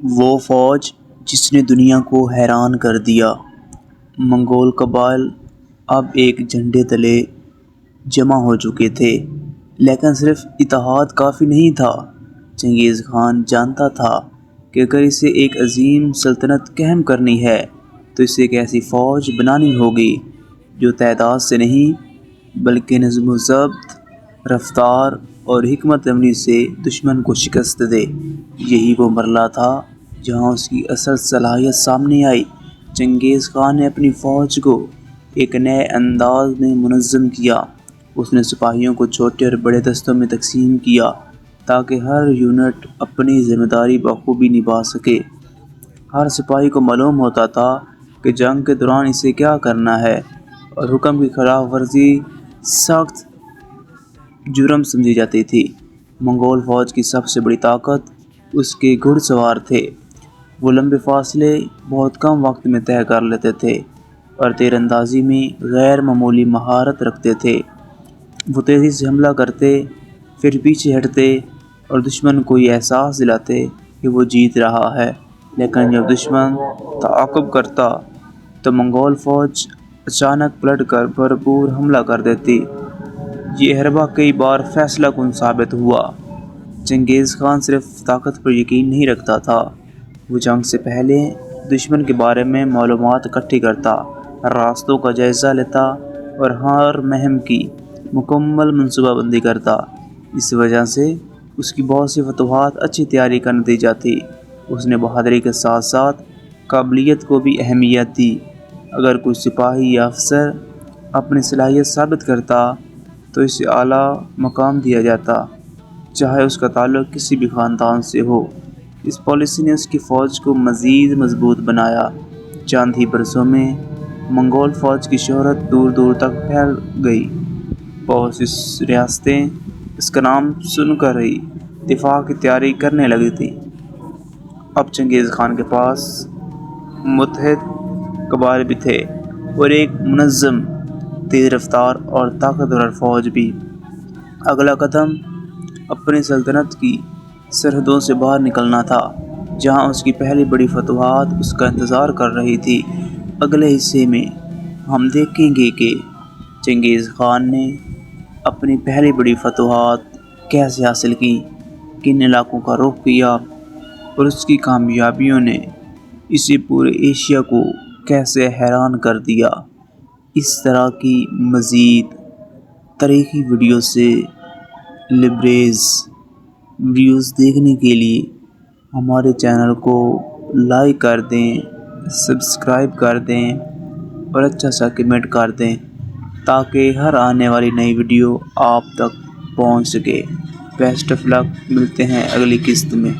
وہ فوج جس نے دنیا کو حیران کر دیا۔ منگول قبائل اب ایک جھنڈے تلے جمع ہو چکے تھے، لیکن صرف اتحاد کافی نہیں تھا۔ چنگیز خان جانتا تھا کہ اگر اسے ایک عظیم سلطنت قائم کرنی ہے تو اسے ایک ایسی فوج بنانی ہوگی جو تعداد سے نہیں بلکہ نظم و ضبط، رفتار اور حکمت عملی سے دشمن کو شکست دے۔ یہی وہ مرحلہ تھا جہاں اس کی اصل صلاحیت سامنے آئی۔ چنگیز خان نے اپنی فوج کو ایک نئے انداز میں منظم کیا۔ اس نے سپاہیوں کو چھوٹے اور بڑے دستوں میں تقسیم کیا تاکہ ہر یونٹ اپنی ذمہ داری بخوبی نبھا سکے۔ ہر سپاہی کو معلوم ہوتا تھا کہ جنگ کے دوران اسے کیا کرنا ہے، اور حکم کی خلاف ورزی سخت جرم سمجھی جاتی تھی۔ منگول فوج کی سب سے بڑی طاقت اس کے گھڑ سوار تھے۔ وہ لمبے فاصلے بہت کم وقت میں طے کر لیتے تھے اور تیر اندازی میں غیر معمولی مہارت رکھتے تھے۔ وہ تیزی سے حملہ کرتے، پھر پیچھے ہٹتے اور دشمن کو یہ احساس دلاتے کہ وہ جیت رہا ہے۔ لیکن جب دشمن تعاقب کرتا تو منگول فوج اچانک پلٹ کر بھرپور حملہ کر دیتی۔ یہ حربہ کئی بار فیصلہ کن ثابت ہوا۔ چنگیز خان صرف طاقت پر یقین نہیں رکھتا تھا، وہ جنگ سے پہلے دشمن کے بارے میں معلومات اکٹھی کرتا، راستوں کا جائزہ لیتا اور ہر مہم کی مکمل منصوبہ بندی کرتا۔ اس وجہ سے اس کی بہت سی فتوحات اچھی تیاری کا نتیجہ تھی۔ اس نے بہادری کے ساتھ ساتھ قابلیت کو بھی اہمیت دی۔ اگر کوئی سپاہی یا افسر اپنی صلاحیت ثابت کرتا تو اسے اعلیٰ مقام دیا جاتا، چاہے اس کا تعلق کسی بھی خاندان سے ہو۔ اس پالیسی نے اس کی فوج کو مزید مضبوط بنایا۔ چند ہی برسوں میں منگول فوج کی شہرت دور دور تک پھیل گئی۔ بہت سی ریاستیں اس کا نام سن کر ہی دفاع کی تیاری کرنے لگی تھیں۔ اب چنگیز خان کے پاس متحد قبائل بھی تھے اور ایک منظم، تیز رفتار اور طاقتور فوج بھی۔ اگلا قدم اپنی سلطنت کی سرحدوں سے باہر نکلنا تھا، جہاں اس کی پہلی بڑی فتوحات اس کا انتظار کر رہی تھی۔ اگلے حصے میں ہم دیکھیں گے کہ چنگیز خان نے اپنی پہلی بڑی فتوحات کیسے حاصل کی، کن علاقوں کا رخ کیا، اور اس کی کامیابیوں نے اسے پورے ایشیا کو کیسے حیران کر دیا۔ اس طرح کی مزید تاریخی ویڈیو سے لیبریز ویڈیوز دیکھنے کے لیے ہمارے چینل کو لائک کر دیں، سبسکرائب کر دیں اور اچھا سا کمنٹ کر دیں تاکہ ہر آنے والی نئی ویڈیو آپ تک پہنچ سکے۔ بیسٹ آف لک، ملتے ہیں اگلی قسط میں۔